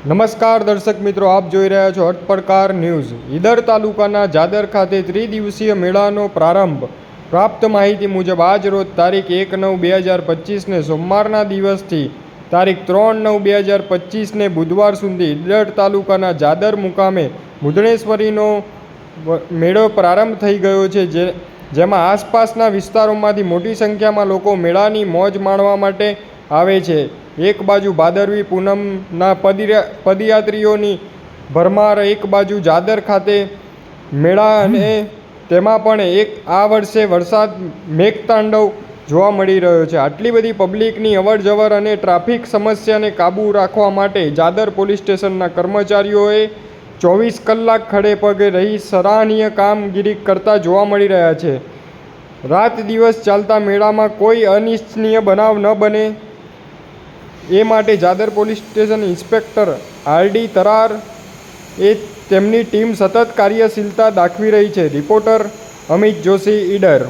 નમસ્કાર દર્શક મિત્રો, આપ જોઈ રહ્યા છો અટપડકાર ન્યૂઝ। ઈડર તાલુકાના જાદર ખાતે ત્રિદિવસીય મેળાનો પ્રારંભ। પ્રાપ્ત માહિતી મુજબ આજ રોજ તારીખ 1/9/2025ને સોમવારના દિવસથી તારીખ 3/9/2025ને બુધવાર સુધી ઈડર તાલુકાના જાદર મુકામે મુદ્રણેશ્વરીનો મેળો પ્રારંભ થઈ ગયો છે, જેમાં આસપાસના વિસ્તારોમાંથી મોટી સંખ્યામાં લોકો મેળાની મોજ માણવા માટે આવે છે। એક બાજુ ભાદરવી પૂનમના પદયાત્રીઓની ભરમાર, એક બાજુ જાદર ખાતે મેળા, અને તેમાં પણ આ વર્ષે વરસાદ મેઘતાંડવ જોવા મળી રહ્યો છે। આટલી બધી પબ્લિકની અવરજવર અને ટ્રાફિક સમસ્યાને કાબૂ રાખવા માટે જાદર પોલીસ સ્ટેશનના કર્મચારીઓએ 24 કલાક ખડે પગે રહી સરાહનીય કામગીરી કરતા જોવા મળી રહ્યા છે। રાત દિવસ ચાલતા મેળામાં કોઈ અનિચ્છનીય બનાવ ન બને એ માટે જાદર પોલીસ સ્ટેશન ઇન્સ્પેક્ટર આર.ડી. તરાર તેમની ટીમ સતત કાર્યશીલતા દાખવી રહી છે। રિપોર્ટર અમિત જોશી, ઈડર।